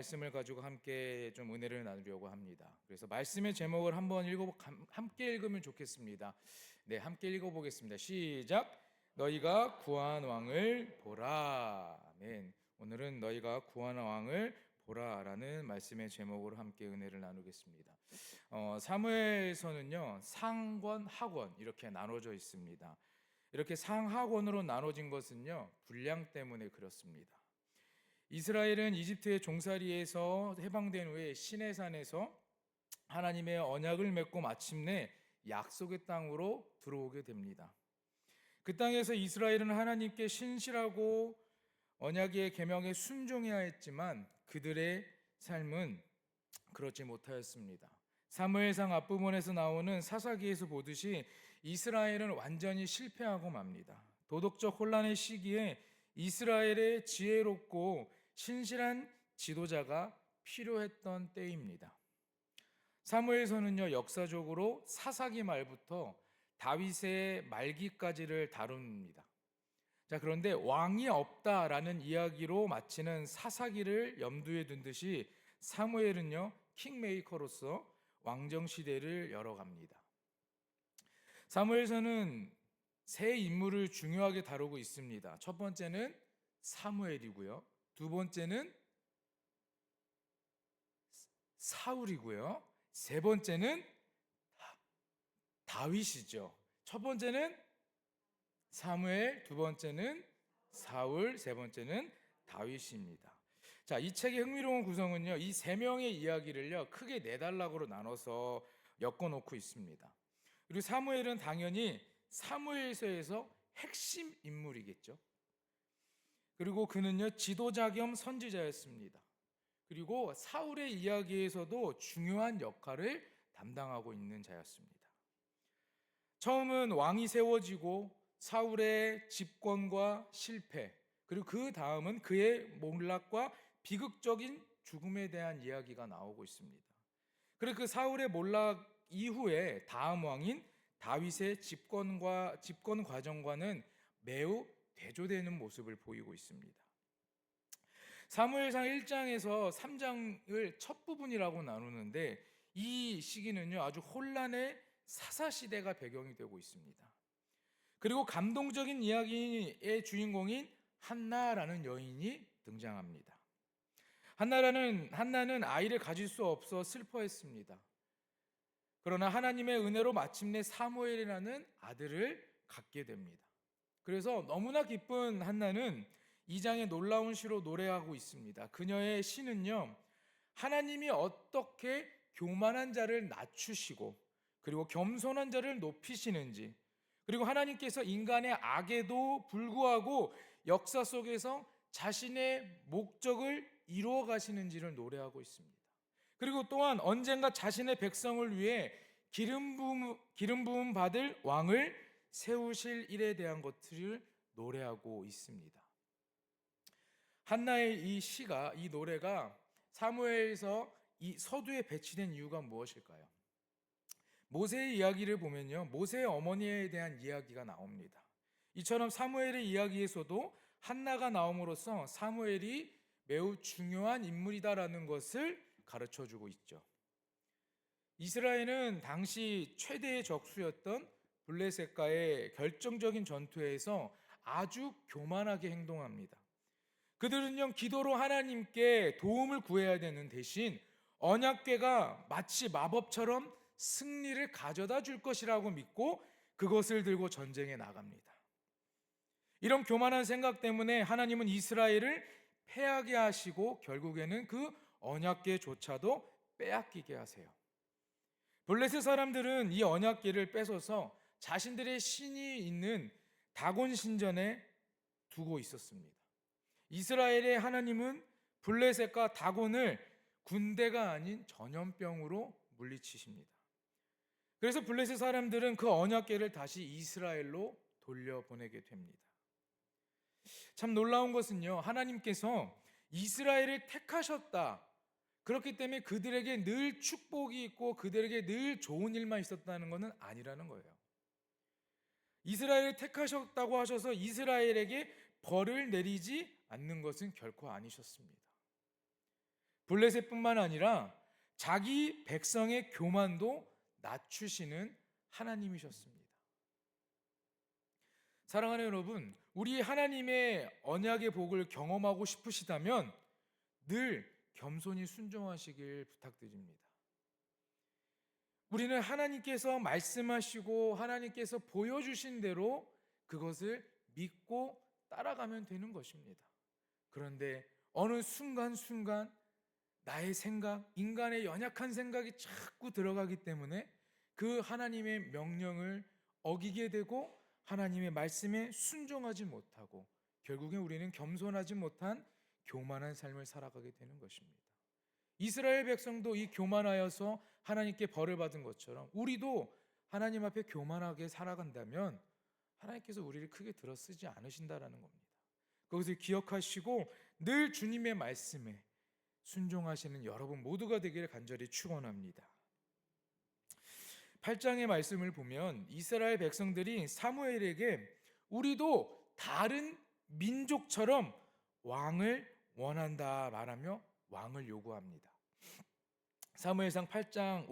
말씀을 가지고 함께 좀 은혜를 나누려고 합니다. 그래서 말씀의 제목을 한번 함께 읽으면 좋겠습니다. 네, 함께 읽어보겠습니다. 시작. 너희가 구한 왕을 보라. 아멘. 오늘은 너희가 구한 왕을 보라라는 말씀의 제목으로 함께 은혜를 나누겠습니다. 사무엘서는요, 상권, 하권 이렇게 나눠져 있습니다. 이렇게 상하권으로 나눠진 것은요, 분량 때문에 그렇습니다. 이스라엘은 이집트의 종살이에서 해방된 후에 시내산에서 하나님의 언약을 맺고 마침내 약속의 땅으로 들어오게 됩니다. 그 땅에서 이스라엘은 하나님께 신실하고 언약의 계명에 순종해야 했지만 그들의 삶은 그렇지 못하였습니다. 사무엘상 앞부분에서 나오는 사사기에서 보듯이 이스라엘은 완전히 실패하고 맙니다. 도덕적 혼란의 시기에 이스라엘의 지혜롭고 신실한 지도자가 필요했던 때입니다. 사무엘서는요, 역사적으로 사사기 말부터 다윗의 말기까지를 다룹니다. 자, 그런데 왕이 없다라는 이야기로 마치는 사사기를 염두에 둔 듯이 사무엘은요, 킹메이커로서 왕정 시대를 열어갑니다. 사무엘서는 세 인물을 중요하게 다루고 있습니다. 첫 번째는 사무엘이고요. 두 번째는 사울이고요. 세 번째는 다윗이죠. 첫 번째는 사무엘, 두 번째는 사울, 세 번째는 다윗입니다. 자, 이 책의 흥미로운 구성은요, 이 세 명의 이야기를요, 크게 네 단락으로 나눠서 엮어놓고 있습니다. 그리고 사무엘은 당연히 사무엘서에서 핵심 인물이겠죠. 그리고 그는요, 지도자 겸 선지자였습니다. 그리고 사울의 이야기에서도 중요한 역할을 담당하고 있는 자였습니다. 처음은 왕이 세워지고 사울의 집권과 실패, 그리고 그 다음은 그의 몰락과 비극적인 죽음에 대한 이야기가 나오고 있습니다. 그리고 그 사울의 몰락 이후에 다음 왕인 다윗의 집권 과정과는 매우 대조되는 모습을 보이고 있습니다. 사무엘상 1장에서 3장을 첫 부분이라고 나누는데 이 시기는요, 아주 혼란의 사사시대가 배경이 되고 있습니다. 그리고 감동적인 이야기의 주인공인 한나라는 여인이 등장합니다. 한나는 아이를 가질 수 없어 슬퍼했습니다. 그러나 하나님의 은혜로 마침내 사무엘이라는 아들을 갖게 됩니다. 그래서 너무나 기쁜 한나는 2장의 놀라운 시로 노래하고 있습니다. 그녀의 시는요, 하나님이 어떻게 교만한 자를 낮추시고 그리고 겸손한 자를 높이시는지, 그리고 하나님께서 인간의 악에도 불구하고 역사 속에서 자신의 목적을 이루어 가시는지를 노래하고 있습니다. 그리고 또한 언젠가 자신의 백성을 위해 기름 부음 받을 왕을 세우실 일에 대한 것들을 노래하고 있습니다. 한나의 이 노래가 사무엘서 이 서두에 배치된 이유가 무엇일까요? 모세의 이야기를 보면요, 모세의 어머니에 대한 이야기가 나옵니다. 이처럼 사무엘의 이야기에서도 한나가 나옴으로써 사무엘이 매우 중요한 인물이다라는 것을 가르쳐주고 있죠. 이스라엘은 당시 최대의 적수였던 블레셋과의 결정적인 전투에서 아주 교만하게 행동합니다. 그들은요, 기도로 하나님께 도움을 구해야 되는 대신 언약궤가 마치 마법처럼 승리를 가져다 줄 것이라고 믿고 그것을 들고 전쟁에 나갑니다. 이런 교만한 생각 때문에 하나님은 이스라엘을 패하게 하시고 결국에는 그 언약궤조차도 빼앗기게 하세요. 블레셋 사람들은 이 언약궤를 뺏어서 자신들의 신이 있는 다곤 신전에 두고 있었습니다. 이스라엘의 하나님은 블레셋과 다곤을 군대가 아닌 전염병으로 물리치십니다. 그래서 블레셋 사람들은 그 언약궤를 다시 이스라엘로 돌려보내게 됩니다. 참 놀라운 것은요, 하나님께서 이스라엘을 택하셨다, 그렇기 때문에 그들에게 늘 축복이 있고 그들에게 늘 좋은 일만 있었다는 것은 아니라는 거예요. 이스라엘을 택하셨다고 하셔서 이스라엘에게 벌을 내리지 않는 것은 결코 아니셨습니다. 블레셋뿐만 아니라 자기 백성의 교만도 낮추시는 하나님이셨습니다. 사랑하는 여러분, 우리 하나님의 언약의 복을 경험하고 싶으시다면 늘 겸손히 순종하시길 부탁드립니다. 우리는 하나님께서 말씀하시고 하나님께서 보여주신 대로 그것을 믿고 따라가면 되는 것입니다. 그런데 어느 순간순간 나의 생각, 인간의 연약한 생각이 자꾸 들어가기 때문에 그 하나님의 명령을 어기게 되고 하나님의 말씀에 순종하지 못하고 결국엔 우리는 겸손하지 못한 교만한 삶을 살아가게 되는 것입니다. 이스라엘 백성도 이 교만하여서 하나님께 벌을 받은 것처럼 우리도 하나님 앞에 교만하게 살아간다면 하나님께서 우리를 크게 들어쓰지 않으신다라는 겁니다. 그것을 기억하시고 늘 주님의 말씀에 순종하시는 여러분 모두가 되기를 간절히 축원합니다. 8장의 말씀을 보면 이스라엘 백성들이 사무엘에게 우리도 다른 민족처럼 왕을 원한다 말하며 왕을 요구합니다. 사무엘상 8장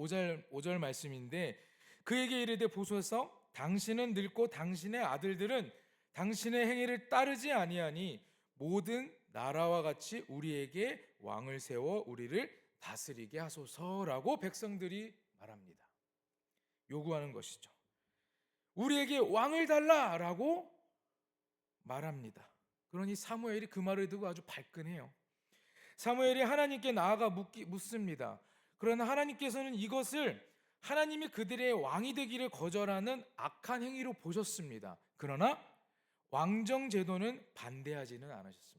5절 말씀인데 그에게 이르되 보소서 당신은 늙고 당신의 아들들은 당신의 행위를 따르지 아니하니 모든 나라와 같이 우리에게 왕을 세워 우리를 다스리게 하소서라고 백성들이 말합니다. 요구하는 것이죠. 우리에게 왕을 달라라고 말합니다. 그러니 사무엘이 그 말을 듣고 아주 발끈해요. 사무엘이 하나님께 나아가 묻습니다. 그러나 하나님께서는 이것을 하나님이 그들의 왕이 되기를 거절하는 악한 행위로 보셨습니다. 그러나 왕정 제도는 반대하지는 않으셨습니다.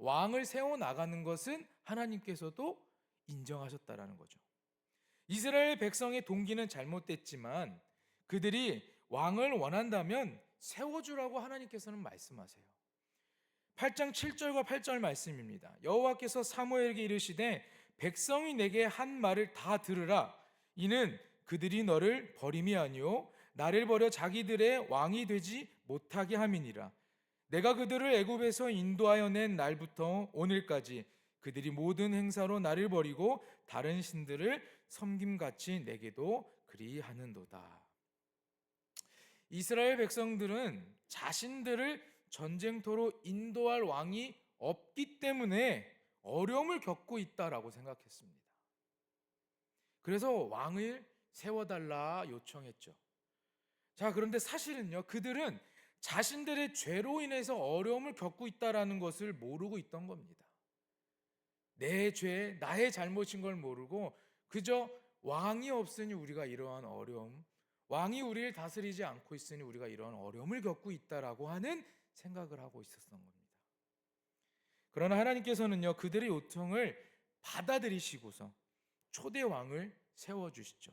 왕을 세워 나가는 것은 하나님께서도 인정하셨다라는 거죠. 이스라엘 백성의 동기는 잘못됐지만 그들이 왕을 원한다면 세워주라고 하나님께서는 말씀하세요. 8장 7절과 8절 말씀입니다. 여호와께서 사무엘에게 이르시되 백성이 내게 한 말을 다 들으라. 이는 그들이 너를 버림이 아니요 나를 버려 자기들의 왕이 되지 못하게 함이니라. 내가 그들을 애굽에서 인도하여 낸 날부터 오늘까지 그들이 모든 행사로 나를 버리고 다른 신들을 섬김같이 내게도 그리하는도다. 이스라엘 백성들은 자신들을 전쟁터로 인도할 왕이 없기 때문에 어려움을 겪고 있다라고 생각했습니다. 그래서 왕을 세워달라 요청했죠. 자, 그런데 사실은요, 그들은 자신들의 죄로 인해서 어려움을 겪고 있다라는 것을 모르고 있던 겁니다. 내 죄, 나의 잘못인 걸 모르고 그저 왕이 없으니 우리가 이러한 어려움, 왕이 우리를 다스리지 않고 있으니 우리가 이러한 어려움을 겪고 있다라고 하는 생각을 하고 있었던 겁니다. 그러나 하나님께서는요, 그들의 요청을 받아들이시고서 초대 왕을 세워주시죠.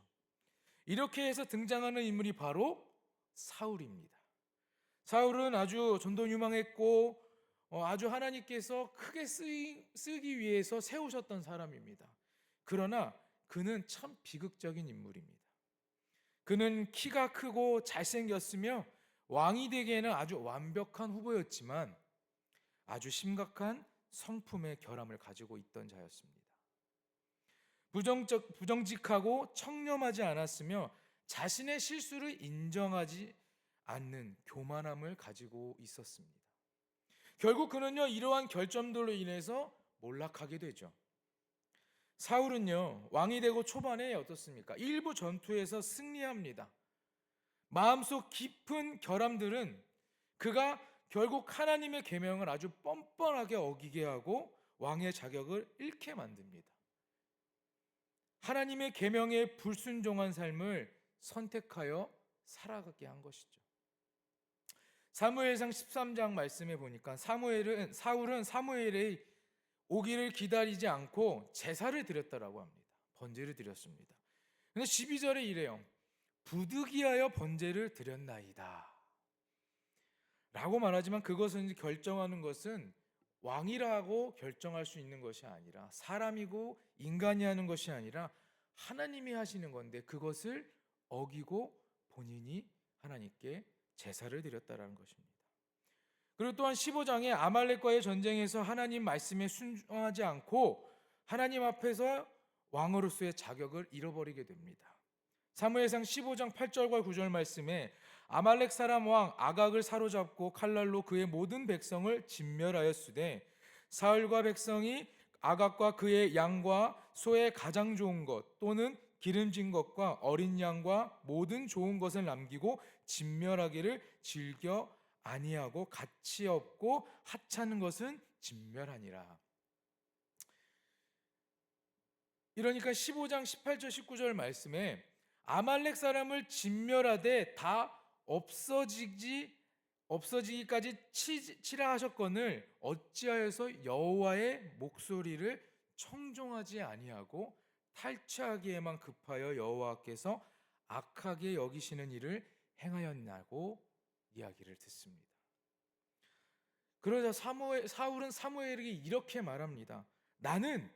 이렇게 해서 등장하는 인물이 바로 사울입니다. 사울은 아주 전도유망했고 아주 하나님께서 크게 쓰기 위해서 세우셨던 사람입니다. 그러나 그는 참 비극적인 인물입니다. 그는 키가 크고 잘생겼으며 왕이 되기에는 아주 완벽한 후보였지만 아주 심각한 성품의 결함을 가지고 있던 자였습니다. 부정직하고 청렴하지 않았으며 자신의 실수를 인정하지 않는 교만함을 가지고 있었습니다. 결국 그는요, 이러한 결점들로 인해서 몰락하게 되죠. 사울은요, 왕이 되고 초반에 어떻습니까? 일부 전투에서 승리합니다. 마음속 깊은 결함들은 그가 결국 하나님의 계명을 아주 뻔뻔하게 어기게 하고 왕의 자격을 잃게 만듭니다. 하나님의 계명에 불순종한 삶을 선택하여 살아가게 한 것이죠. 사무엘상 13장 말씀에 보니까 사울은 사무엘의 오기를 기다리지 않고 제사를 드렸다라고 합니다. 번제를 드렸습니다. 근데 12절에 이래요. 부득이하여 번제를 드렸나이다 라고 말하지만 그것은 결정하는 것은 왕이라고 결정할 수 있는 것이 아니라 사람이고 인간이 하는 것이 아니라 하나님이 하시는 건데 그것을 어기고 본인이 하나님께 제사를 드렸다라는 것입니다. 그리고 또한 15장에 아말렉과의 전쟁에서 하나님 말씀에 순종하지 않고 하나님 앞에서 왕으로서의 자격을 잃어버리게 됩니다. 사무엘상 15장 8절과 9절 말씀에 아말렉 사람 왕 아각을 사로잡고 칼날로 그의 모든 백성을 진멸하였으되 사울과 백성이 아각과 그의 양과 소의 가장 좋은 것 또는 기름진 것과 어린 양과 모든 좋은 것을 남기고 진멸하기를 즐겨 아니하고 가치 없고 하찮은 것은 진멸하니라. 이러니까 15장 18절 19절 말씀에 아말렉 사람을 진멸하되 다 없어지기까지 치라 하셨거늘 어찌하여서 여호와의 목소리를 청종하지 아니하고 탈취하기에만 급하여 여호와께서 악하게 여기시는 일을 행하였냐고 이야기를 듣습니다. 그러자 사울은 사무엘에게 이렇게 말합니다. 나는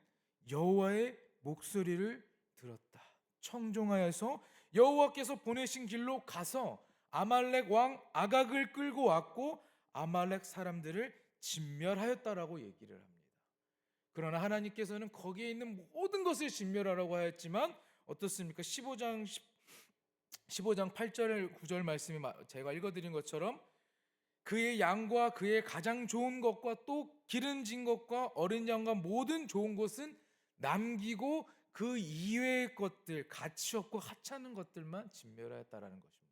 여호와의 목소리를 들었다. 청종하여서 여호와께서 보내신 길로 가서 아말렉 왕 아각을 끌고 왔고 아말렉 사람들을 진멸하였다라고 얘기를 합니다. 그러나 하나님께서는 거기에 있는 모든 것을 진멸하라고 하였지만 어떻습니까? 15장 8절 9절 말씀이 제가 읽어드린 것처럼 그의 양과 그의 가장 좋은 것과 또 기름진 것과 어린 양과 모든 좋은 것은 남기고 그 이외의 것들, 가치 없고 하찮은 것들만 진멸하였다라는 것입니다.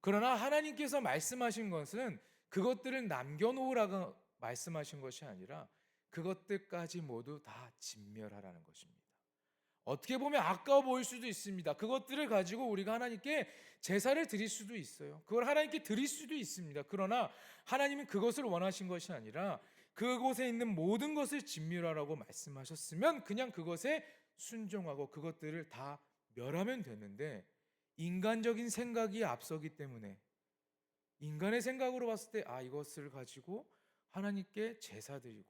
그러나 하나님께서 말씀하신 것은 그것들을 남겨놓으라고 말씀하신 것이 아니라 그것들까지 모두 다 진멸하라는 것입니다. 어떻게 보면 아까워 보일 수도 있습니다. 그것들을 가지고 우리가 하나님께 제사를 드릴 수도 있어요. 그걸 하나님께 드릴 수도 있습니다. 그러나 하나님은 그것을 원하신 것이 아니라 그곳에 있는 모든 것을 진멸하라고 말씀하셨으면 그냥 그것에 순종하고 그것들을 다 멸하면 되는데 인간적인 생각이 앞서기 때문에 인간의 생각으로 봤을 때 이것을 가지고 하나님께 제사 드리고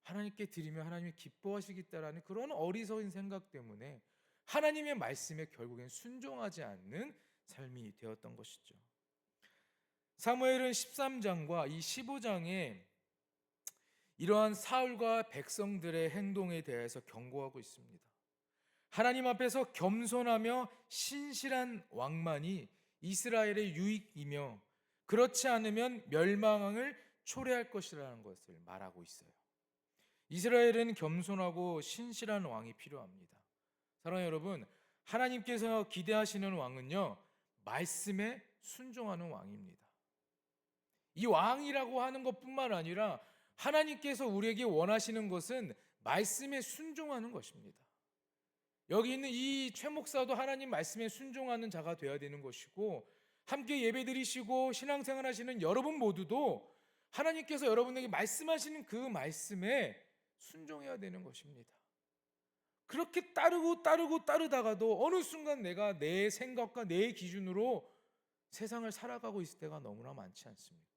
하나님께 드리면 하나님이 기뻐하시겠다라는 그런 어리석은 생각 때문에 하나님의 말씀에 결국엔 순종하지 않는 삶이 되었던 것이죠. 사무엘은 13장과 이 15장에 이러한 사울과 백성들의 행동에 대해서 경고하고 있습니다. 하나님 앞에서 겸손하며 신실한 왕만이 이스라엘의 유익이며 그렇지 않으면 멸망을 초래할 것이라는 것을 말하고 있어요. 이스라엘은 겸손하고 신실한 왕이 필요합니다. 사랑하는 여러분, 하나님께서 기대하시는 왕은요, 말씀에 순종하는 왕입니다. 이 왕이라고 하는 것뿐만 아니라 하나님께서 우리에게 원하시는 것은 말씀에 순종하는 것입니다. 여기 있는 이 최 목사도 하나님 말씀에 순종하는 자가 되어야 되는 것이고 함께 예배드리시고 신앙생활 하시는 여러분 모두도 하나님께서 여러분에게 말씀하시는 그 말씀에 순종해야 되는 것입니다. 그렇게 따르다가도 어느 순간 내가 내 생각과 내 기준으로 세상을 살아가고 있을 때가 너무나 많지 않습니까?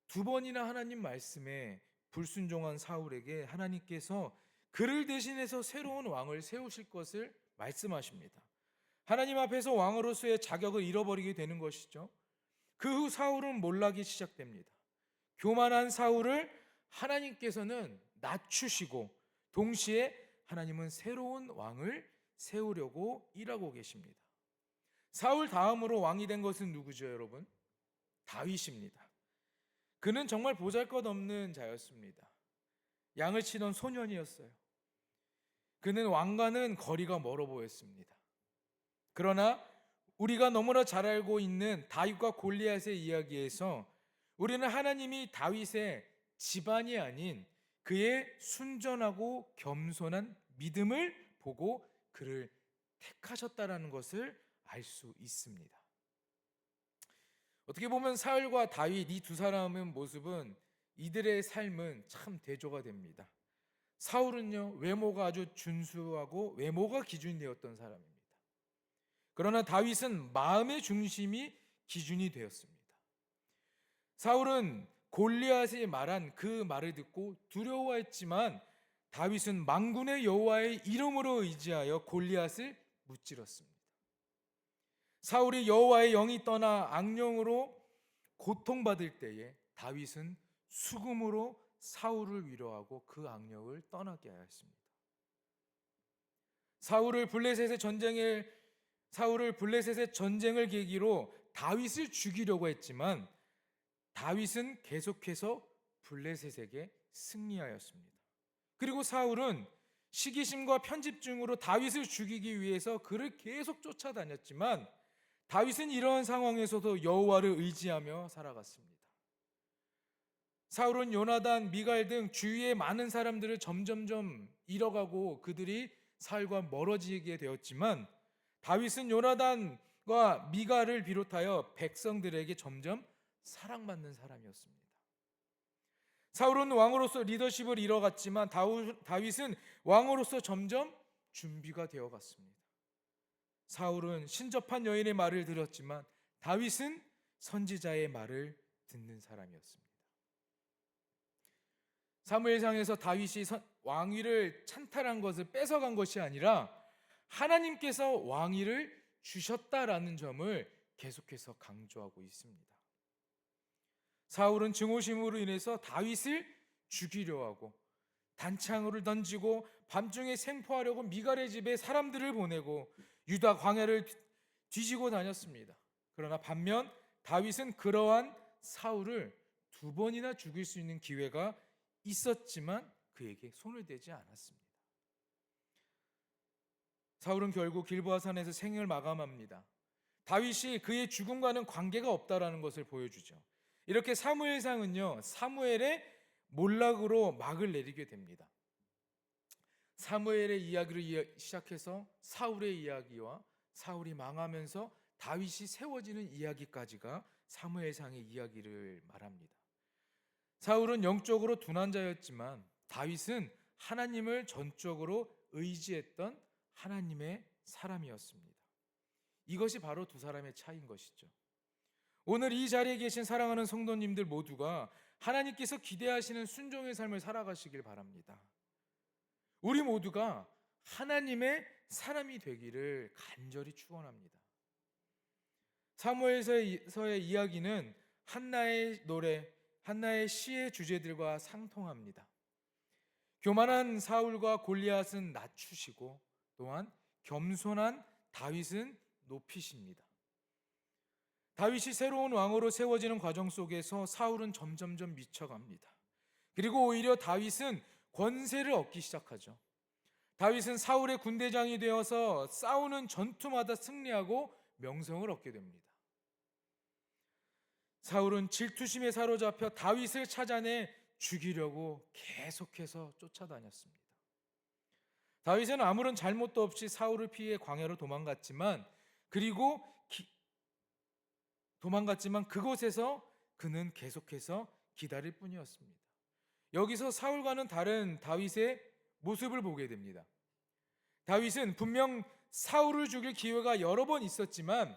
2번이나 하나님 말씀에 불순종한 사울에게 하나님께서 그를 대신해서 새로운 왕을 세우실 것을 말씀하십니다. 하나님 앞에서 왕으로서의 자격을 잃어버리게 되는 것이죠. 그 후 사울은 몰락이 시작됩니다. 교만한 사울을 하나님께서는 낮추시고 동시에 하나님은 새로운 왕을 세우려고 일하고 계십니다. 사울 다음으로 왕이 된 것은 누구죠, 여러분? 다윗입니다. 그는 정말 보잘것없는 자였습니다. 양을 치던 소년이었어요. 그는 왕과는 거리가 멀어 보였습니다. 그러나 우리가 너무나 잘 알고 있는 다윗과 골리앗의 이야기에서 우리는 하나님이 다윗의 집안이 아닌 그의 순전하고 겸손한 믿음을 보고 그를 택하셨다라는 것을 알 수 있습니다. 어떻게 보면 사울과 다윗 이 두 사람의 모습은 이들의 삶은 참 대조가 됩니다. 사울은요, 외모가 아주 준수하고 외모가 기준이 되었던 사람입니다. 그러나 다윗은 마음의 중심이 기준이 되었습니다. 사울은 골리앗이 말한 그 말을 듣고 두려워했지만 다윗은 만군의 여호와의 이름으로 의지하여 골리앗을 무찌렀습니다. 사울이 여호와의 영이 떠나 악령으로 고통받을 때에 다윗은 수금으로 사울을 위로하고 그 악력을 떠나게 하였습니다. 사울을 블레셋의 전쟁을 계기로 다윗을 죽이려고 했지만 다윗은 계속해서 블레셋에게 승리하였습니다. 그리고 사울은 시기심과 편집증으로 다윗을 죽이기 위해서 그를 계속 쫓아다녔지만 다윗은 이러한 상황에서도 여호와를 의지하며 살아갔습니다. 사울은 요나단, 미갈 등 주위의 많은 사람들을 점점점 잃어가고 그들이 사울과 멀어지게 되었지만 다윗은 요나단과 미갈을 비롯하여 백성들에게 점점 사랑받는 사람이었습니다. 사울은 왕으로서 리더십을 잃어갔지만 다윗은 왕으로서 점점 준비가 되어갔습니다. 사울은 신접한 여인의 말을 들었지만 다윗은 선지자의 말을 듣는 사람이었습니다. 사무엘상에서 다윗이 왕위를 찬탈한 것을 뺏어간 것이 아니라 하나님께서 왕위를 주셨다라는 점을 계속해서 강조하고 있습니다. 사울은 증오심으로 인해서 다윗을 죽이려 하고 단창을 던지고 밤중에 생포하려고 미갈의 집에 사람들을 보내고 유다 광야를 뒤지고 다녔습니다. 그러나 반면 다윗은 그러한 사울을 2번이나 죽일 수 있는 기회가 있었지만 그에게 손을 대지 않았습니다. 사울은 결국 길보아산에서 생을 마감합니다. 다윗이 그의 죽음과는 관계가 없다라는 것을 보여주죠. 이렇게 사무엘상은요, 사무엘의 몰락으로 막을 내리게 됩니다. 사무엘의 이야기를 시작해서 사울의 이야기와 사울이 망하면서 다윗이 세워지는 이야기까지가 사무엘상의 이야기를 말합니다. 사울은 영적으로 둔한 자였지만 다윗은 하나님을 전적으로 의지했던 하나님의 사람이었습니다. 이것이 바로 두 사람의 차이인 것이죠. 오늘 이 자리에 계신 사랑하는 성도님들 모두가 하나님께서 기대하시는 순종의 삶을 살아가시길 바랍니다. 우리 모두가 하나님의 사람이 되기를 간절히 축원합니다. 사무엘서의 이야기는 한나의 노래, 한나의 시의 주제들과 상통합니다. 교만한 사울과 골리앗은 낮추시고 또한 겸손한 다윗은 높이십니다. 다윗이 새로운 왕으로 세워지는 과정 속에서 사울은 점점점 미쳐갑니다. 그리고 오히려 다윗은 권세를 얻기 시작하죠. 다윗은 사울의 군대장이 되어서 싸우는 전투마다 승리하고 명성을 얻게 됩니다. 사울은 질투심에 사로잡혀 다윗을 찾아내 죽이려고 계속해서 쫓아다녔습니다. 다윗은 아무런 잘못도 없이 사울을 피해 광야로 도망갔지만 그곳에서 그는 계속해서 기다릴 뿐이었습니다. 여기서 사울과는 다른 다윗의 모습을 보게 됩니다. 다윗은 분명 사울을 죽일 기회가 여러 번 있었지만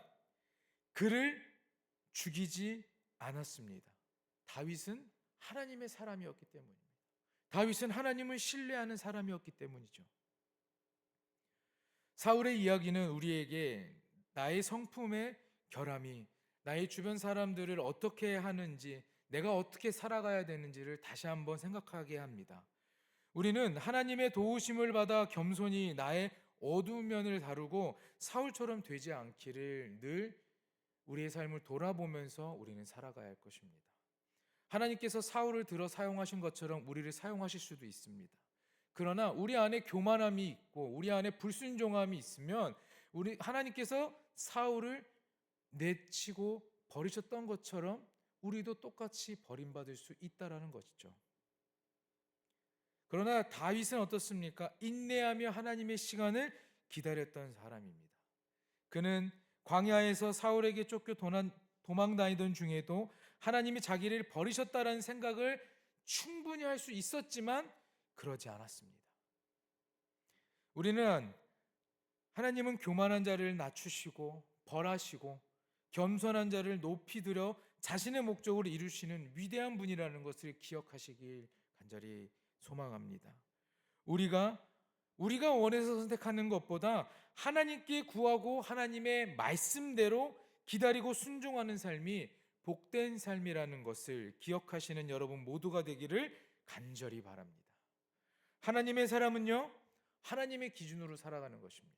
그를 죽이지 않았습니다. 다윗은 하나님의 사람이었기 때문입니다. 다윗은 하나님을 신뢰하는 사람이었기 때문이죠. 사울의 이야기는 우리에게 나의 성품의 결함이 나의 주변 사람들을 어떻게 하는지, 내가 어떻게 살아가야 되는지를 다시 한번 생각하게 합니다. 우리는 하나님의 도우심을 받아 겸손히 나의 어두운 면을 다루고 사울처럼 되지 않기를 늘 우리의 삶을 돌아보면서 우리는 살아가야 할 것입니다. 하나님께서 사울을 들어 사용하신 것처럼 우리를 사용하실 수도 있습니다. 그러나 우리 안에 교만함이 있고 우리 안에 불순종함이 있으면 하나님께서 사울을 내치고 버리셨던 것처럼 우리도 똑같이 버림받을 수 있다라는 것이죠. 그러나 다윗은 어떻습니까? 인내하며 하나님의 시간을 기다렸던 사람입니다. 그는 광야에서 사울에게 쫓겨 도망다니던 중에도 하나님이 자기를 버리셨다라는 생각을 충분히 할 수 있었지만 그러지 않았습니다. 우리는 하나님은 교만한 자를 낮추시고 벌하시고 겸손한 자를 높이 들어 자신의 목적을 이루시는 위대한 분이라는 것을 기억하시길 간절히 소망합니다. 우리가 원해서 선택하는 것보다 하나님께 구하고 하나님의 말씀대로 기다리고 순종하는 삶이 복된 삶이라는 것을 기억하시는 여러분 모두가 되기를 간절히 바랍니다. 하나님의 사람은요, 하나님의 기준으로 살아가는 것입니다.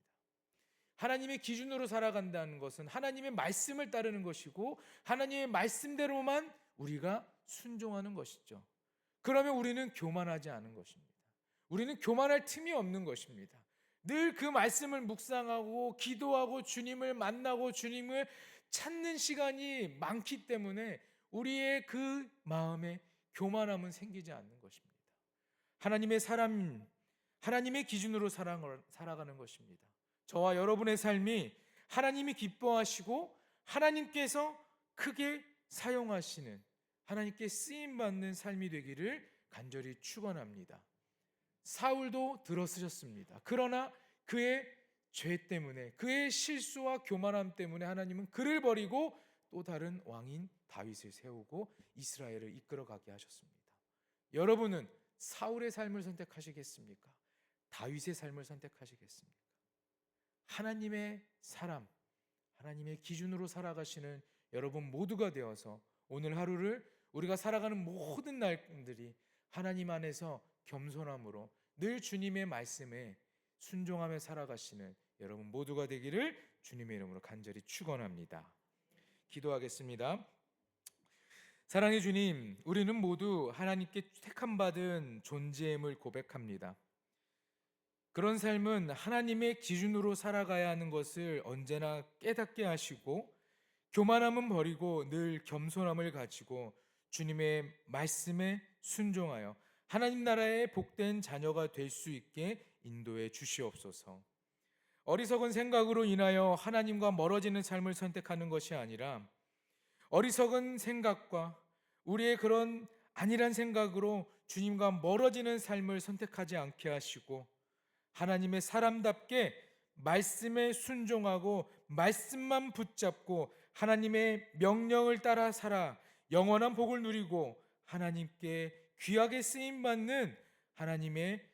하나님의 기준으로 살아간다는 것은 하나님의 말씀을 따르는 것이고 하나님의 말씀대로만 우리가 순종하는 것이죠. 그러면 우리는 교만하지 않은 것입니다. 우리는 교만할 틈이 없는 것입니다. 늘 그 말씀을 묵상하고 기도하고 주님을 만나고 주님을 찾는 시간이 많기 때문에 우리의 그 마음에 교만함은 생기지 않는 것입니다. 하나님의 사람, 하나님의 기준으로 살아가는 것입니다. 저와 여러분의 삶이 하나님이 기뻐하시고 하나님께서 크게 사용하시는, 하나님께 쓰임받는 삶이 되기를 간절히 축원합니다. 사울도 들어서셨습니다. 그러나 그의 죄 때문에, 그의 실수와 교만함 때문에 하나님은 그를 버리고 또 다른 왕인 다윗을 세우고 이스라엘을 이끌어가게 하셨습니다. 여러분은 사울의 삶을 선택하시겠습니까? 다윗의 삶을 선택하시겠습니까? 하나님의 사람, 하나님의 기준으로 살아가시는 여러분 모두가 되어서 오늘 하루를 우리가 살아가는 모든 날들이 하나님 안에서 겸손함으로 늘 주님의 말씀에 순종하며 살아가시는 여러분 모두가 되기를 주님의 이름으로 간절히 축원합니다. 기도하겠습니다. 사랑의 주님, 우리는 모두 하나님께 택함받은 존재임을 고백합니다. 그런 삶은 하나님의 기준으로 살아가야 하는 것을 언제나 깨닫게 하시고 교만함은 버리고 늘 겸손함을 가지고 주님의 말씀에 순종하여 하나님 나라의 복된 자녀가 될 수 있게 인도해 주시옵소서. 어리석은 생각으로 인하여 하나님과 멀어지는 삶을 선택하는 것이 아니라 어리석은 생각과 우리의 그런 안일한 생각으로 주님과 멀어지는 삶을 선택하지 않게 하시고 하나님의 사람답게 말씀에 순종하고 말씀만 붙잡고 하나님의 명령을 따라 살아 영원한 복을 누리고 하나님께 귀하게 쓰임받는 하나님의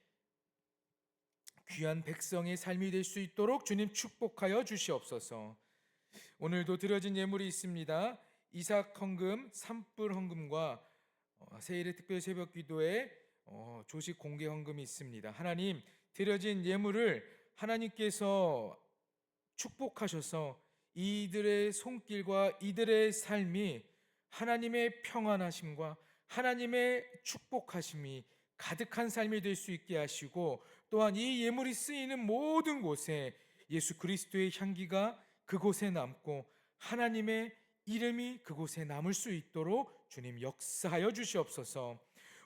귀한 백성의 삶이 될 수 있도록 주님 축복하여 주시옵소서. 오늘도 드려진 예물이 있습니다. 이삭 헌금, 산불 헌금과 세일의 특별 새벽 기도에 조식 공개 헌금이 있습니다. 하나님, 드려진 예물을 하나님께서 축복하셔서 이들의 손길과 이들의 삶이 하나님의 평안하심과 하나님의 축복하심이 가득한 삶이 될 수 있게 하시고 또한 이 예물이 쓰이는 모든 곳에 예수 그리스도의 향기가 그곳에 남고 하나님의 이름이 그곳에 남을 수 있도록 주님 역사하여 주시옵소서.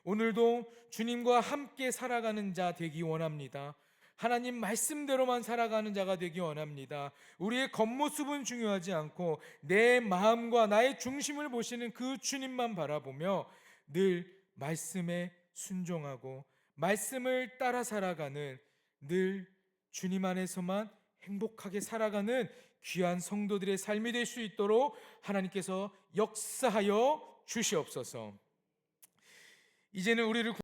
오늘도 주님과 함께 살아가는 자 되기 원합니다. 하나님 말씀대로만 살아가는 자가 되기 원합니다. 우리의 겉모습은 중요하지 않고 내 마음과 나의 중심을 보시는 그 주님만 바라보며 늘 말씀에 순종하고 말씀을 따라 살아가는, 늘 주님 안에서만 행복하게 살아가는 귀한 성도들의 삶이 될 수 있도록 하나님께서 역사하여 주시옵소서. 이제는 우리를